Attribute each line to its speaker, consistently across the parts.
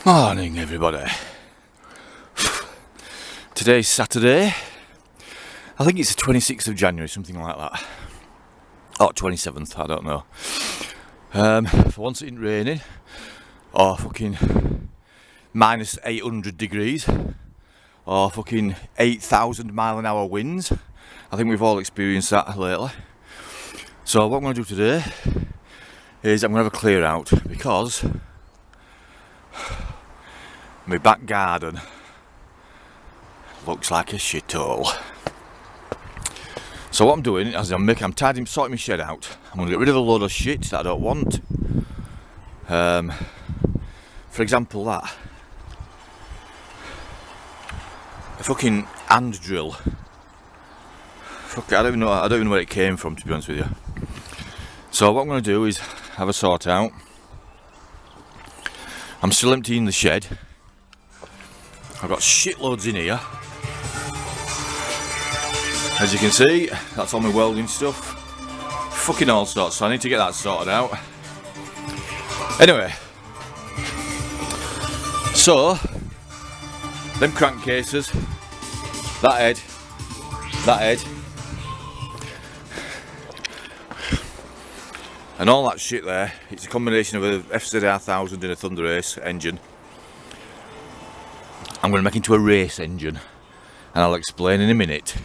Speaker 1: Morning everybody. Today's Saturday. I think it's the 26th of January, something like that. Or 27th, I don't know. For once it ain't raining. Or fucking minus 800 degrees. Or fucking 8,000 mile an hour winds. I think we've all experienced that lately. So what I'm going to do today is I'm going to have a clear out because my back garden looks like a shithole. So what I'm doing is I'm sorting my shed out. I'm going to get rid of a load of shit that I don't want. For example, that a fucking hand drill. Fuck it, I don't even know where it came from, to be honest with you. So what I'm going to do is have a sort out. I'm still emptying the shed. I've got shitloads in here. As you can see, that's all my welding stuff. Fucking all sorts, so I need to get that sorted out. Anyway. So, them crankcases, that head, and all that shit there, it's a combination of a FZR1000 and a Thunderace engine. I'm going to make it into a race engine, and I'll explain in a minute.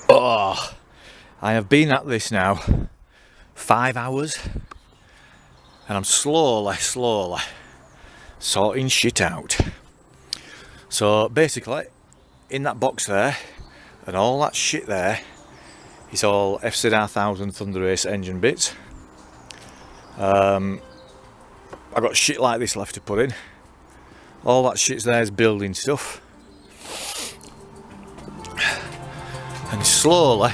Speaker 1: Oh, I have been at this now 5 hours, and I'm slowly sorting shit out. So basically, in that box there, and all that shit there, is all FZR1000 Thunderace engine bits. I've got shit like this left to put in. All that shit's there is building stuff. And slowly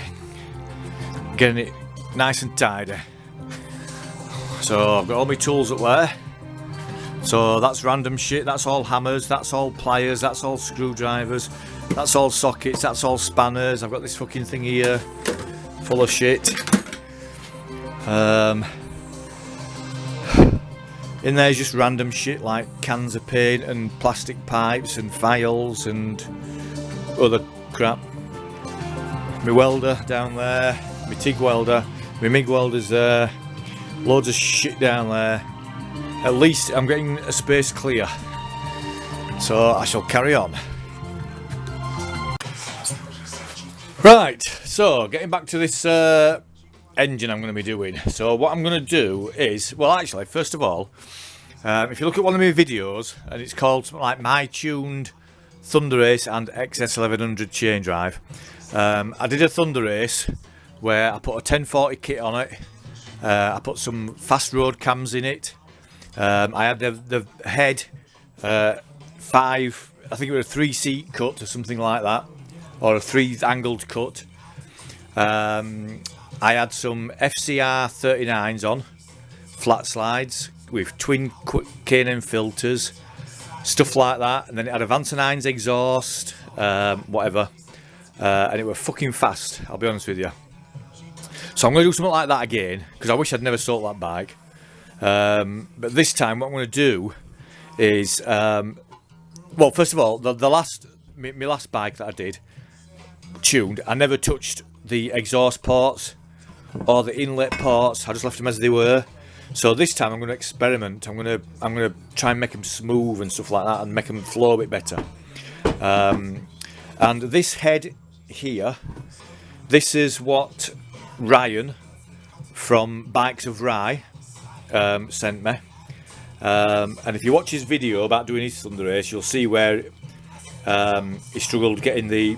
Speaker 1: getting it nice and tidy. So I've got all my tools up there. So that's random shit, that's all hammers, that's all pliers, that's all screwdrivers, that's all sockets, that's all spanners. I've got this fucking thing here full of shit. In there's just random shit like cans of paint and plastic pipes and files and other crap. My welder down there, my TIG welder, my MIG welder's there, loads of shit down there. At least I'm getting a space clear, so I shall carry on. Right, so getting back to this engine I'm going to be doing. So what I'm going to do is, well actually, first of all, if you look at one of my videos, and it's called something like My Tuned Thunderace and XS1100 chain drive. I did a Thunderace where I put a 1040 kit on it. I put some fast road cams in it. I had the head 5, I think it was a 3-seat cut or something like that, or a 3-angled cut. I had some FCR 39s on, flat slides with twin K&N filters, stuff like that, and then it had a Vance & Hines exhaust, whatever, and it was fucking fast, I'll be honest with you. So I'm going to do something like that again, because I wish I'd never sold that bike. But this time what I'm going to do is, well, first of all, my last bike that I did, tuned, I never touched the exhaust ports or the inlet ports. I just left them as they were. So this time I'm going to experiment. I'm going to try and make them smooth and stuff like that, and make them flow a bit better. And this head here, this is what Ryan from Bikes of Rye sent me. And if you watch his video about doing his Thunderace, you'll see where he struggled getting the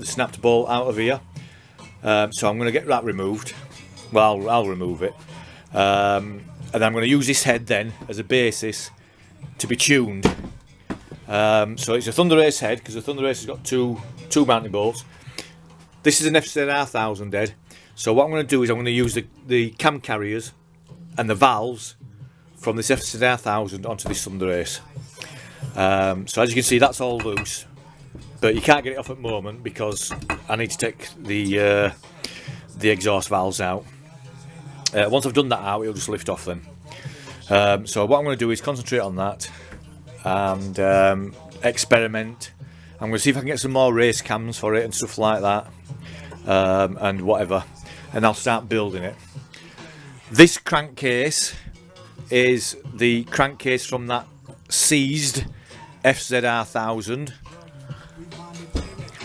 Speaker 1: snapped bolt out of here. So I'm going to get that removed. Well, I'll remove it, and I'm going to use this head then as a basis to be tuned. So it's a Thunderace head, because the Thunderace has got two mounting bolts. This is an FZR1000 head. So what I'm going to do is I'm going to use the cam carriers and the valves from this FZR1000 onto this Thunderace. So as you can see, that's all loose, but you can't get it off at the moment because I need to take the exhaust valves out. Once I've done that out, it'll just lift off then. So what I'm going to do is concentrate on that and experiment. I'm going to see if I can get some more race cams for it and stuff like that, and whatever, and I'll start building it. This crankcase is the crankcase from that seized FZR 1000.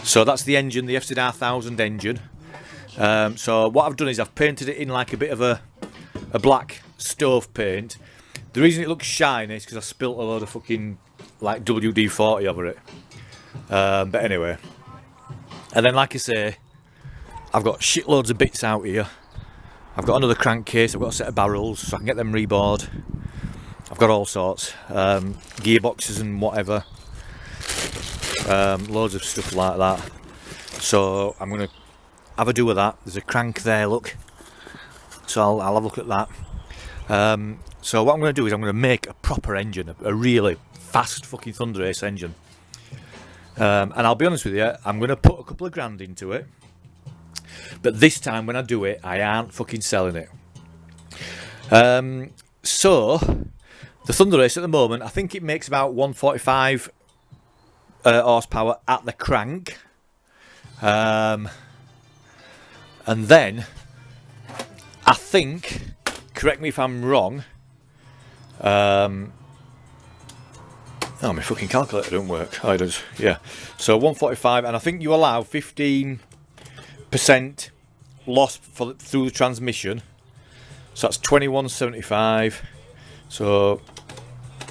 Speaker 1: So that's the engine, the FZR 1000 engine. So what I've done is I've painted it in like a bit of a black stove paint. The reason it looks shiny is because I spilt a load of fucking like WD-40 over it. But anyway, and then like I say, I've got shitloads of bits out here. I've got another crankcase, I've got a set of barrels so I can get them rebored. I've got all sorts, gearboxes and whatever, loads of stuff like that. So I'm going to have a do with that. There's a crank there, look. So I'll have a look at that. So what I'm going to do is I'm going to make a proper engine, a really fast fucking Thunderace engine. And I'll be honest with you, I'm going to put a couple of grand into it. But this time when I do it, I aren't fucking selling it. So, the Thunderace at the moment, I think it makes about 145 horsepower at the crank. And then, I think, correct me if I'm wrong, oh, my fucking calculator don't work. Oh, it does, yeah. So 145, and I think you allow 15% loss through the transmission. So that's 2175. So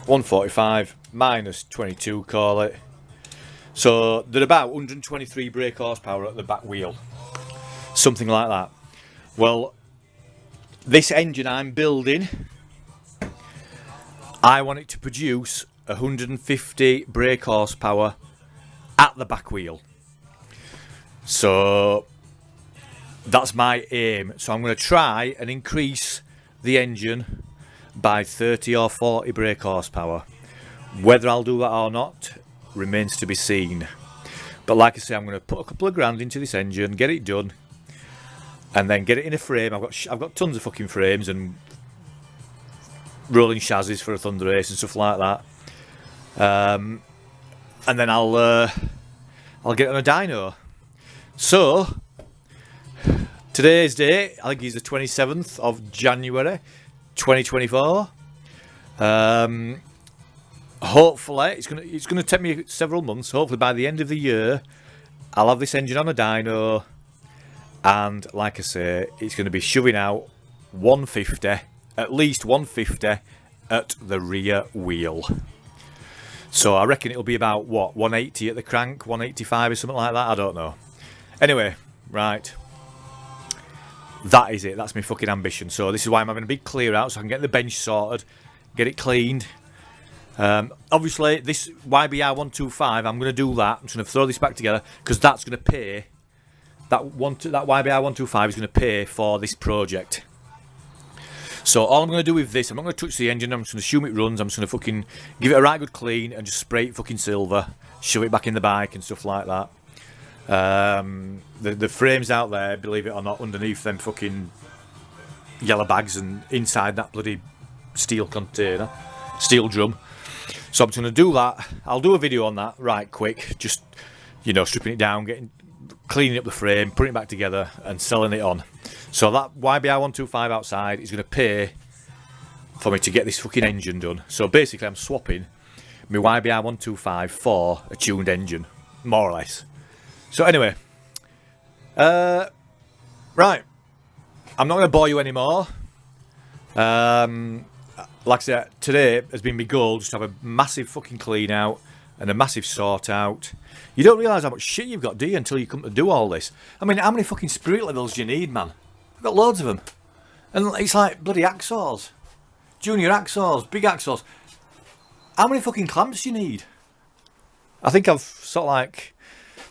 Speaker 1: 145 minus 22, call it. So they're about 123 brake horsepower at the back wheel. Something like that. Well, this engine I'm building, I want it to produce 150 brake horsepower at the back wheel. So that's my aim. So I'm going to try and increase the engine by 30 or 40 brake horsepower. Whether I'll do that or not remains to be seen. But like I say, I'm going to put a couple of grand into this engine, get it done, and then get it in a frame. I've got tons of fucking frames and rolling chassis for a Thunderace and stuff like that. And then I'll get it on a dyno. So today's date, I think, is the 27th of January 2024. Hopefully it's gonna take me several months. Hopefully by the end of the year I'll have this engine on a dyno, and like I say, it's going to be shoving out 150, at least 150 at the rear wheel. So I reckon it'll be about, what, 180 at the crank, 185 or something like that, I don't know. Anyway, right, that is it. That's my fucking ambition. So this is why I'm having a big clear out, so I can get the bench sorted, get it cleaned. Obviously this YBR 125, I'm going to do that. I'm just going to throw this back together, because that's going to pay, that YBR 125 is going to pay for this project. So all I'm going to do with this, I'm not going to touch the engine, I'm just going to assume it runs, I'm just going to fucking give it a right good clean and just spray it fucking silver, shove it back in the bike and stuff like that. The frames out there, believe it or not, underneath them fucking yellow bags and inside that bloody steel container, steel drum. So I'm just going to do that. I'll do a video on that right quick, just, you know, stripping it down, cleaning up the frame, putting it back together and selling it on. So that YBR 125 outside is going to pay for me to get this fucking engine done. So basically I'm swapping my YBR 125 for a tuned engine, more or less. So anyway, right, I'm not going to bore you anymore. Like I said, today has been my goal, just to have a massive fucking clean out and a massive sort out. You don't realise how much shit you've got, do you, until you come to do all this. I mean, how many fucking spirit levels do you need, man? I've got loads of them. And it's like bloody axles. Junior axles, big axles. How many fucking clamps do you need? I think I've sort of like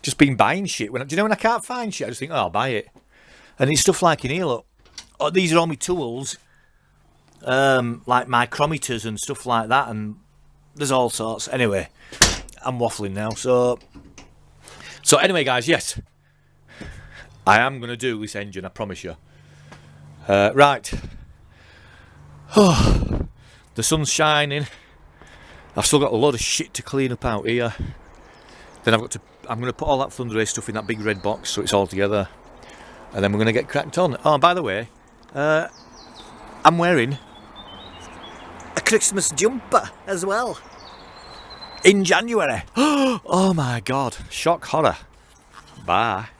Speaker 1: just been buying shit. Do you know when I can't find shit, I just think, oh, I'll buy it. And it's stuff like in here, look. Oh, these are all my tools. Like micrometers and stuff like that, and there's all sorts. Anyway, I'm waffling now. So anyway, guys, yes, I am going to do this engine, I promise you. Right. The The sun's shining. I've still got a lot of shit to clean up out here. Then I'm going to put all that Thunderace stuff in that big red box so it's all together. And then we're going to get cracked on. Oh, by the way, I'm wearing a Christmas jumper as well. In January. Oh my God. Shock horror. Bye.